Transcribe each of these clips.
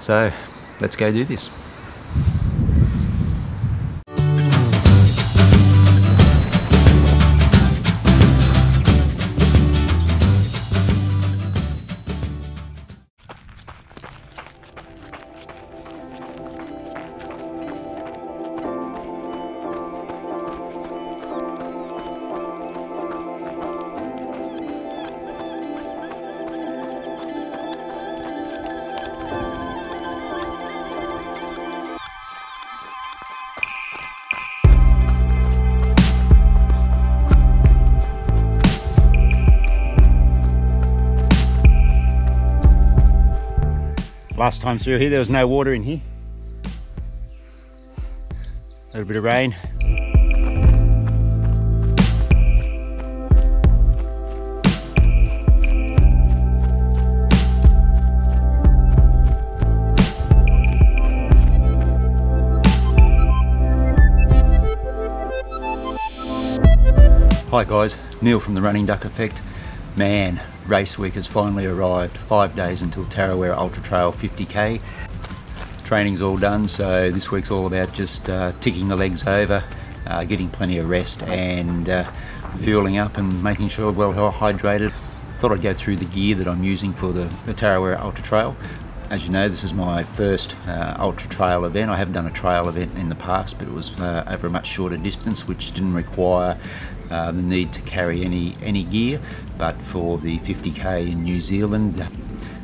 So let's go do this. Last time through here there was no water in here. A little bit of rain. Hi guys, Neil from the Running Duck Effect. Man, race week has finally arrived. 5 days until Tarawera Ultra Trail 50k. Training's all done, so this week's all about just ticking the legs over, getting plenty of rest and fueling up and making sure we're well hydrated. Thought I'd go through the gear that I'm using for the Tarawera Ultra Trail. As you know, this is my first ultra trail event. I have done a trail event in the past, but it was over a much shorter distance, which didn't require the need to carry any gear. But for the 50k in New Zealand,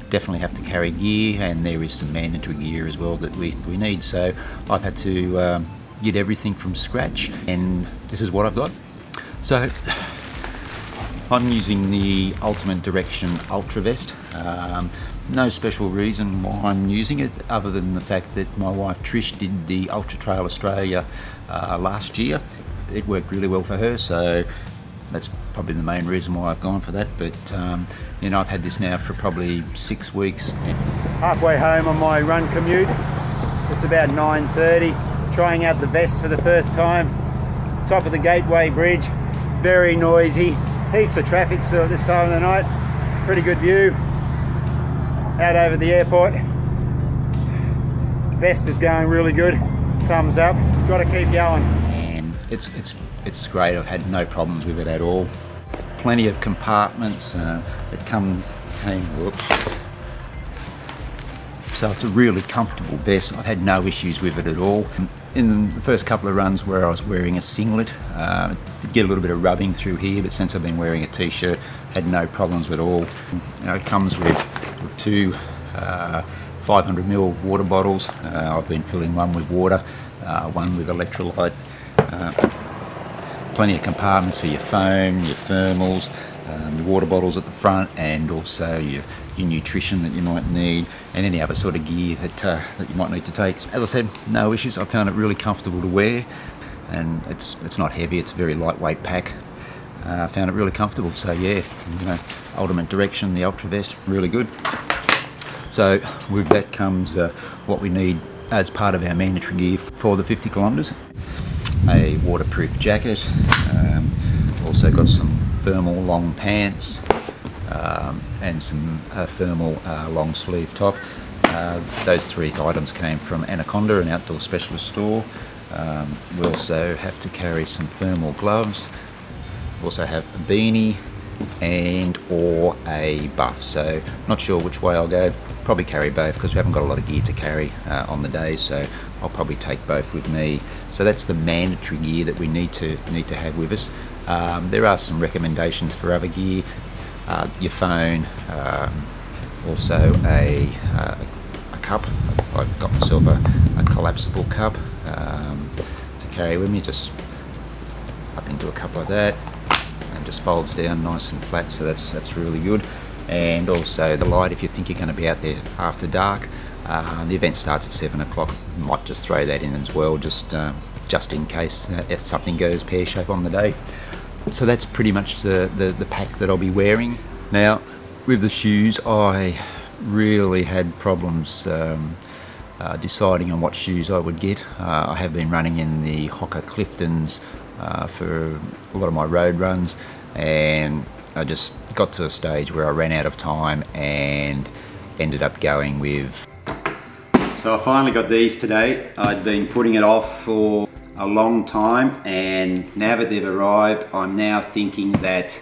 definitely have to carry gear, and there is some mandatory gear as well that we need. So I've had to get everything from scratch, and this is what I've got. So I'm using the Ultimate Direction Ultra Vest. No special reason why I'm using it other than the fact that my wife Trish did the Ultra Trail Australia last year. It worked really well for her, so that's probably the main reason why I've gone for that. But you know, I've had this now for probably 6 weeks. Halfway home on my run commute. It's about 9:30. Trying out the vest for the first time. Top of the Gateway Bridge. Very noisy. Heaps of traffic still at this time of the night. Pretty good view out over the airport. Vest is going really good. Thumbs up. Got to keep going. And it's great. I've had no problems with it at all. Plenty of compartments. It came. Whoops. So it's a really comfortable vest. I've had no issues with it at all. In the first couple of runs where I was wearing a singlet, did get a little bit of rubbing through here, but since I've been wearing a t-shirt, had no problems at all. You know, it comes with two 500ml water bottles. I've been filling one with water, one with electrolyte. Plenty of compartments for your phone, your thermals, your water bottles at the front, and also your nutrition that you might need, and any other sort of gear that you might need to take. As I said, no issues. I found it really comfortable to wear, and it's not heavy. It's a very lightweight pack. I found it really comfortable. So yeah, you know, Ultimate Direction, the Ultra Vest, really good. So with that comes what we need as part of our mandatory gear for the 50 kilometres. A waterproof jacket, also got some thermal long pants, and some thermal long sleeve top. Those three items came from Anaconda, an outdoor specialist store. We also have to carry some thermal gloves. We also have a beanie and or a buff. So not sure which way I'll go. Probably carry both because we haven't got a lot of gear to carry on the day, so I'll probably take both with me. So that's the mandatory gear that we need to have with us. There are some recommendations for other gear. Your phone, also a cup. I've got myself a collapsible cup to carry with me, just up into a cup like that, and just folds down nice and flat, so that's really good. And also the light, if you think you're going to be out there after dark. The event starts at 7 o'clock. Might just throw that in as well, just in case if something goes pear-shaped on the day. So that's pretty much the pack that I'll be wearing. Now, with the shoes, I really had problems deciding on what shoes I would get. I have been running in the Hoka Cliftons for a lot of my road runs, and I just got to a stage where I ran out of time and ended up going with So I finally got these today. I'd been putting it off for a long time, and now that they've arrived, I'm now thinking that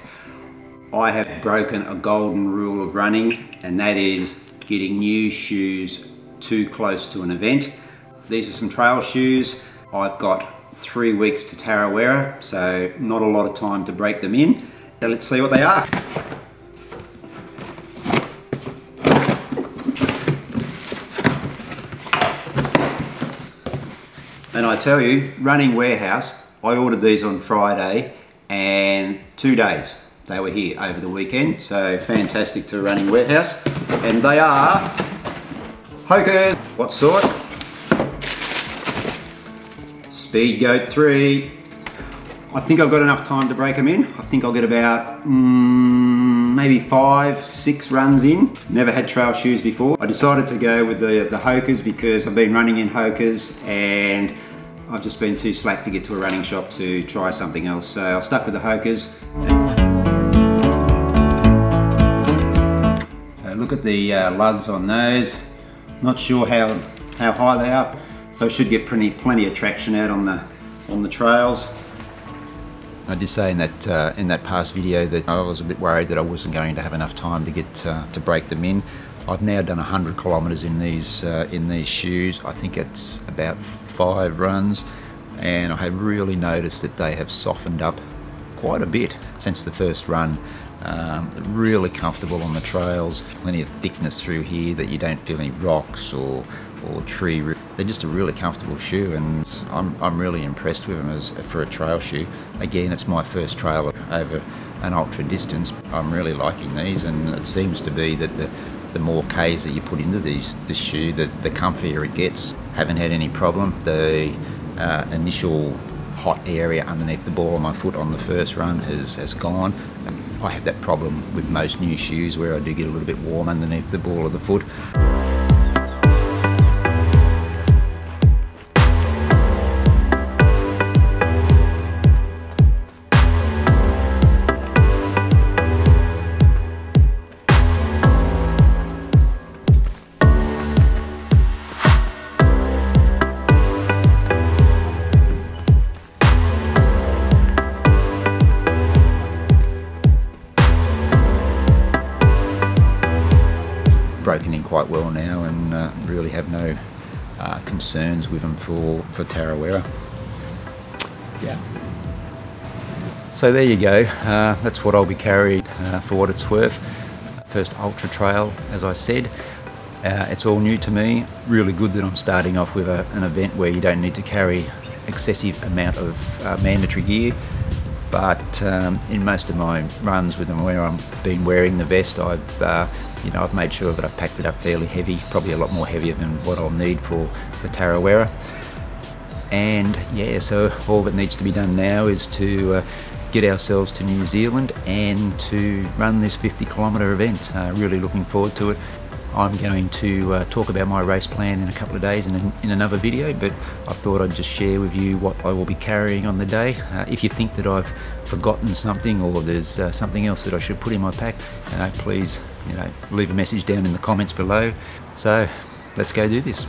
I have broken a golden rule of running, and that is getting new shoes too close to an event. These are some trail shoes. I've got 3 weeks to Tarawera, so not a lot of time to break them in. Now let's see what they are. And I tell you, running warehouse, I ordered these on Friday, and 2 days they were here over the weekend. So fantastic to running warehouse. And they are Hoka. What sort? Speedgoat 3. I think I've got enough time to break them in. I think I'll get about maybe 5-6 runs in. Never had trail shoes before. I decided to go with the Hokas because I've been running in Hokas, and I've just been too slack to get to a running shop to try something else. So I stuck with the Hokas. So look at the lugs on those. Not sure how high they are. So I should get plenty of traction out on the trails. I did say in that past video that I was a bit worried that I wasn't going to have enough time to get to break them in. I've now done 100 kilometres in these shoes. I think it's about 5 runs, and I have really noticed that they have softened up quite a bit since the first run. Really comfortable on the trails, plenty of thickness through here that you don't feel any rocks or tree. They're just a really comfortable shoe, and I'm really impressed with them for a trail shoe. Again, it's my first trail over an ultra distance. I'm really liking these, and it seems to be that the more Ks that you put into this shoe, the comfier it gets. Haven't had any problem. The initial hot area underneath the ball of my foot on the first run has gone. I have that problem with most new shoes where I do get a little bit warm underneath the ball of the foot. Broken in quite well now, and really have no concerns with them for Tarawera. Yeah. So there you go. That's what I'll be carrying for what it's worth. First ultra trail, as I said. It's all new to me. Really good that I'm starting off with an event where you don't need to carry excessive amount of mandatory gear. But in most of my runs with them, where I've been wearing the vest, I've made sure that I've packed it up fairly heavy, probably a lot more heavier than what I'll need for Tarawera. And yeah, so all that needs to be done now is to get ourselves to New Zealand and to run this 50-kilometre event. Really looking forward to it. I'm going to talk about my race plan in a couple of days in another video, but I thought I'd just share with you what I will be carrying on the day. If you think that I've forgotten something, or there's something else that I should put in my pack, please leave a message down in the comments below. So let's go do this.